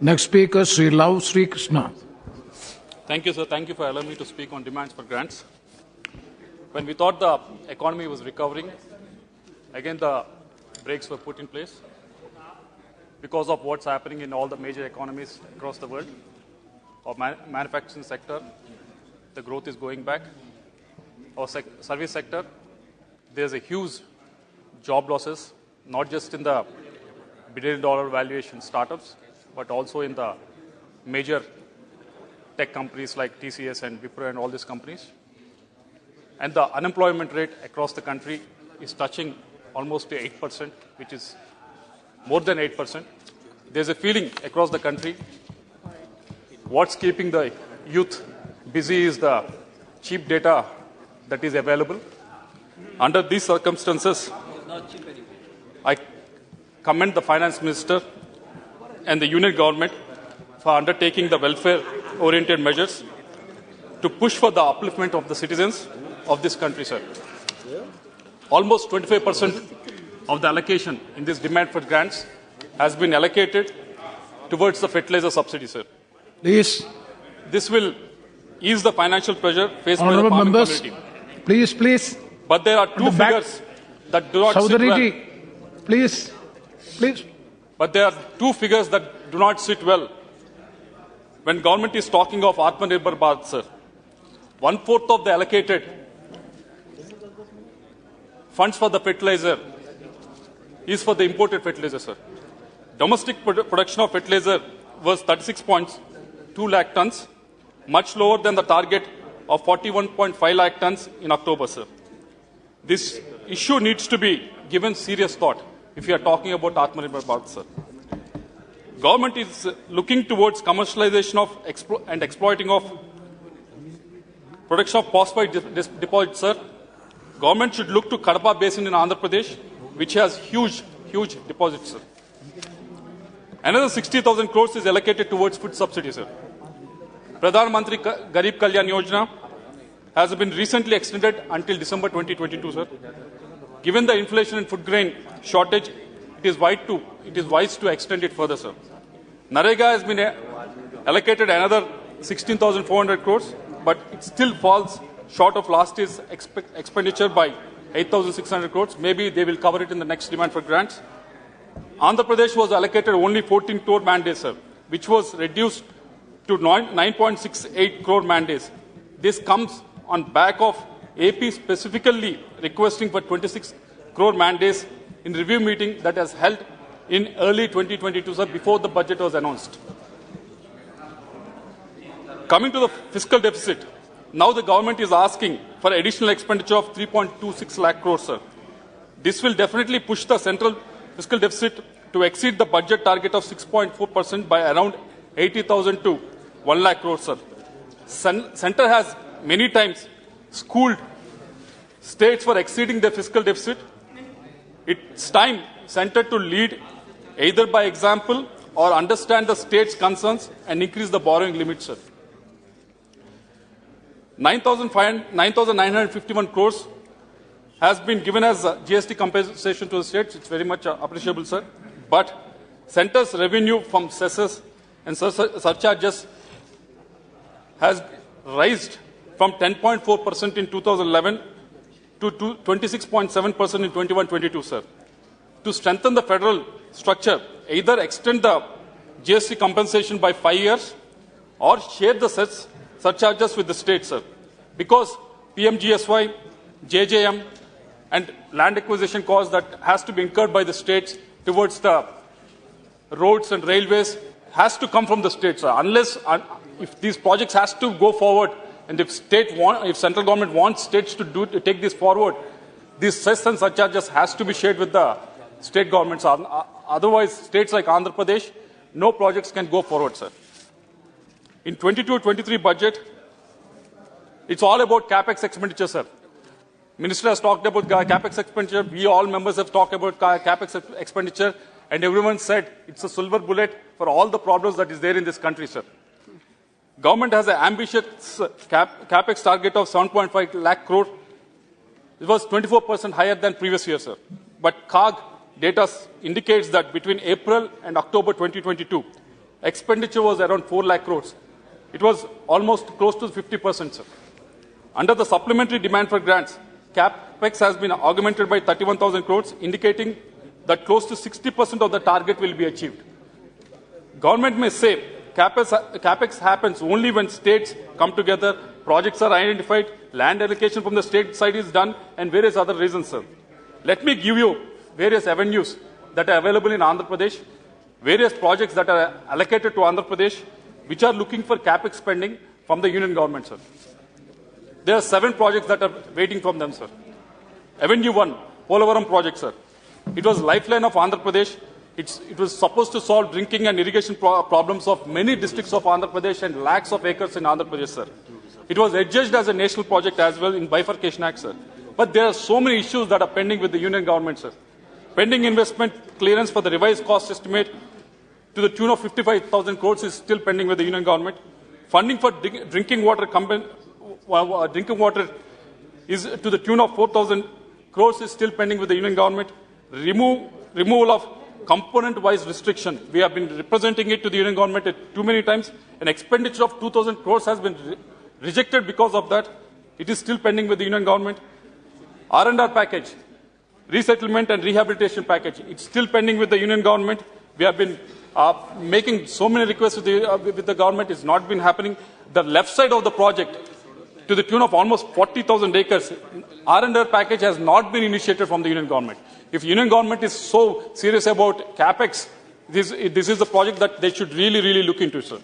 Next speaker, Sri Lav Sri Krishna. Thank you, sir. Thank you for allowing me to speak on demands for grants. When we thought the economy was recovering, again the brakes were put in place because of what's happening in all the major economies across the world. Our manufacturing sector, the growth is going back. Our service sector, there's a huge job losses, not just in the billion-dollar valuation startups, but also in the major tech companies like TCS and Wipro and all these companies. And the unemployment rate across the country is touching almost to 8%, which is more than 8%. There's a feeling across the country, what's keeping the youth busy is the cheap data that is available. Under these circumstances, I commend the finance minister and the union government for undertaking the welfare-oriented measures to push for the upliftment of the citizens of this country, sir. Almost 25% of the allocation in this demand for grants has been allocated towards the fertilizer subsidy, sir. Please. This will ease the financial pressure faced Honorable by the farming members, community. please. But there are two figures that do not sit well. Please. But there are two figures that do not sit well when government is talking of Atmanirbhar Bharat, sir. 1/4 of the allocated funds for the fertilizer is for the imported fertilizer, sir. Domestic production of fertilizer was 36.2 lakh tons, much lower than the target of 41.5 lakh tons in October, sir. This issue needs to be given serious thought if you are talking about Atmanirbhar Bharat, sir. Government is looking towards commercialization of and exploiting of production of phosphate deposits, sir. Government should look to Kadapa Basin in Andhra Pradesh, which has huge deposits, sir. Another 60,000 crores is allocated towards food subsidies, sir. Pradhan Mantri Garib Kalyan Yojana has been recently extended until December 2022, sir. Given the inflation and food grain shortage, it is wise to extend it further, sir. Narega has been allocated another 16,400 crores, but it still falls short of last year's expenditure by 8,600 crores. Maybe they will cover it in the next demand for grants. Andhra Pradesh was allocated only 14 crore mandates, sir, which was reduced to 9.68 crore mandates. This comes on back of AP specifically requesting for 26 crore mandates in review meeting that has held in early 2022, sir, before the budget was announced. Coming to the fiscal deficit, now the government is asking for additional expenditure of 3.26 lakh crores, sir. This will definitely push the central fiscal deficit to exceed the budget target of 6.4% by around 80,000 to 1 lakh crores, sir. Center has many times schooled states for exceeding their fiscal deficit. It's time center to lead either by example or understand the state's concerns and increase the borrowing limit, sir. 9,951 crores has been given as GST compensation to the states. It's very much appreciable, sir. But center's revenue from cesses and surcharges has raised from 10.4% in 2011 to 26.7% in 21-22, sir. To strengthen the federal structure, either extend the GST compensation by 5 years or share the surcharges with the states, sir. Because PMGSY, JJM and land acquisition costs that has to be incurred by the states towards the roads and railways has to come from the states, sir. Unless, if these projects has to go forward and if central government wants states to take this forward, these cess and surcharges has to be shared with the state governments. Otherwise, states like Andhra Pradesh, no projects can go forward, sir. In 22-23 budget, it's all about capex expenditure, sir. Minister has talked about capex expenditure. We all members have talked about capex expenditure, and everyone said it's a silver bullet for all the problems that is there in this country, sir. Government has an ambitious capex target of 7.5 lakh crore. It was 24% higher than previous year, sir. But CAG data indicates that between April and October 2022, expenditure was around 4 lakh crores. It was almost close to 50%, sir. Under the supplementary demand for grants, CapEx has been augmented by 31,000 crores, indicating that close to 60% of the target will be achieved. Government may say CapEx happens only when states come together, projects are identified, land allocation from the state side is done, and various other reasons, sir. Let me give you various avenues that are available in Andhra Pradesh, various projects that are allocated to Andhra Pradesh, which are looking for CapEx spending from the union government, sir. There are 7 projects that are waiting from them, sir. Avenue 1, Polavaram project, sir. It was lifeline of Andhra Pradesh. It was supposed to solve drinking and irrigation problems of many districts of Andhra Pradesh and lakhs of acres in Andhra Pradesh, sir. It was adjudged as a national project as well in Bifurcation Act, sir. But there are so many issues that are pending with the union government, sir. Pending investment clearance for the revised cost estimate to the tune of 55,000 crores is still pending with the union government. Funding for drinking water is to the tune of 4,000 crores is still pending with the union government. Removal of component-wise restriction. We have been representing it to the union government too many times. An expenditure of 2,000 crores has been rejected because of that. It is still pending with the union government. R&R package, resettlement and rehabilitation package. It's still pending with the union government. We have been making so many requests with the government. It's not been happening. The left side of the project, to the tune of almost 40,000 acres, R&R package has not been initiated from the union government. If union government is so serious about CapEx, this is the project that they should really look into, sir.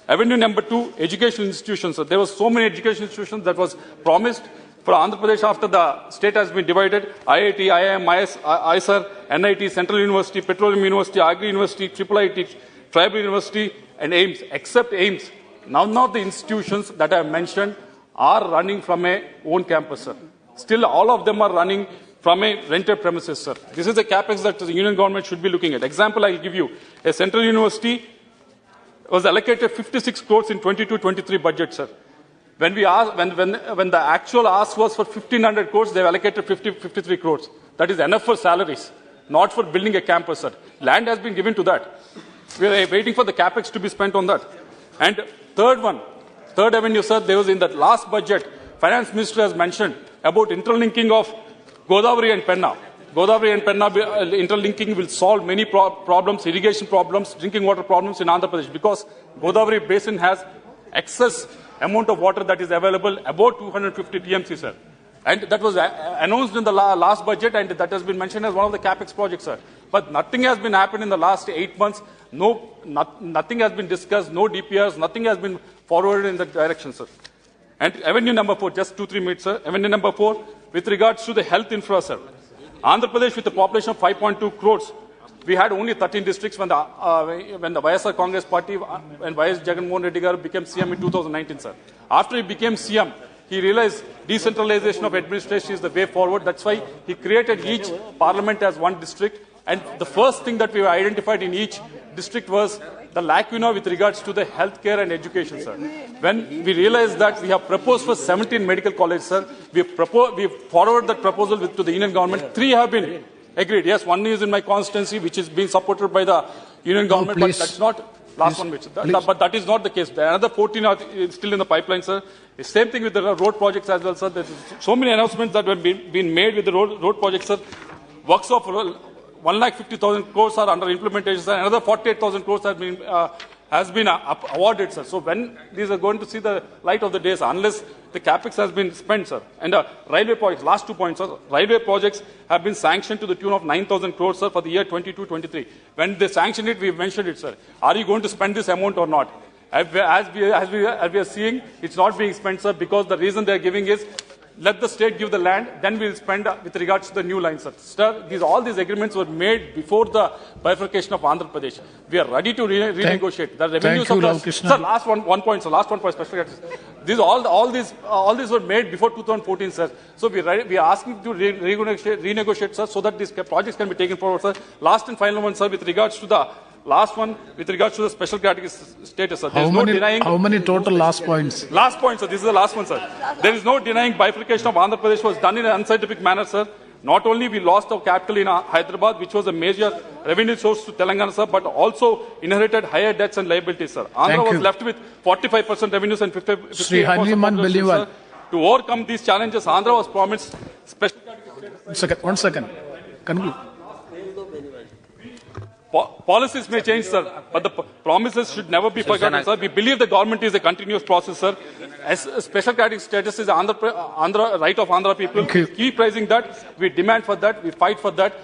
Avenue number 2, education institutions, sir. There were so many education institutions that was promised for Andhra Pradesh after the state has been divided. IIT, IIM, ISR, NIT, Central University, Petroleum University, Agri University, IIIT, Tribal University, and AIMS. Except AIMS, none of the institutions that I have mentioned are running from a own campus, sir. Still, all of them are running from a rented premises, sir. This is the capex that the union government should be looking at. Example, I will give you. A Central University was allocated 56 crores in 22-23 budget, sir. When we asked, when the actual ask was for 1,500 crores, they allocated 53 crores. That is enough for salaries, not for building a campus, sir. Land has been given to that. We are waiting for the capex to be spent on that. And third avenue, sir, there was in the last budget, finance minister has mentioned about interlinking of Godavari and Penna. Godavari and Penna interlinking will solve many problems, irrigation problems, drinking water problems in Andhra Pradesh, because Godavari basin has excess amount of water that is available, about 250 TMC, sir. And that was announced in the last budget, and that has been mentioned as one of the capex projects, sir. But nothing has been happened in the last 8 months. Nothing has been discussed, no DPRs, nothing has been forwarded in that direction, sir. And avenue number 4, just 2-3 minutes, sir. Avenue number 4, with regards to the health infra, sir. Andhra Pradesh, with a population of 5.2 crores, we had only 13 districts when the YSR Congress Party and YS Jagan became CM in 2019, sir. After he became CM, he realized decentralization of administration is the way forward. That's why he created each parliament as one district. And the first thing that we identified in each district was the lacuna with regards to the healthcare and education, sir. When we realized that, we have proposed for 17 medical colleges, sir. We forwarded that proposal to the union government. 3 have been agreed. Yes, one is in my constituency, which is being supported by the union government, but that's not last one, but that is not the case. Another 14 are still in the pipeline, sir. The same thing with the road projects as well, sir. There's so many announcements that have been made with the road projects, sir. Works of 1,50,000 crores are under implementation, sir. Another 48,000 crores has been awarded, sir. So when these are going to see the light of the day, sir, unless the capex has been spent, sir. And railway projects, last 2 points, sir. Railway projects have been sanctioned to the tune of 9,000 crores, sir, for the year 22-23. When they sanctioned it, we mentioned it, sir. Are you going to spend this amount or not? As we are seeing, it's not being spent, sir, because the reason they are giving is, let the state give the land, then we'll spend with regards to the new lines, sir. Sir, all these agreements were made before the bifurcation of Andhra Pradesh. We are ready to renegotiate. The revenue Thank you, sir, last one point, sir. Last one point, special. All these were made before 2014, sir. So we are asking to renegotiate, sir, so that these projects can be taken forward, sir. Last and final one, sir, with regards to the last one, with regards to the special category status, sir. How many total last points? Last point, sir. This is the last one, sir. There is no denying bifurcation of Andhra Pradesh was done in an unscientific manner, sir. Not only we lost our capital in Hyderabad, which was a major revenue source to Telangana, sir, but also inherited higher debts and liabilities, sir. Andhra Thank was you. left with 45% revenues and 58% Sri Hanuman population, Belival. sir. To overcome these challenges, Andhra was promised special 1 second. Conclude. policies may change, sir, but the promises should never be forgotten, sir. We believe the government is a continuous process, sir. As a special category status is Andhra right of Andhra people. Thank you. Keep raising that. We demand for that. We fight for that.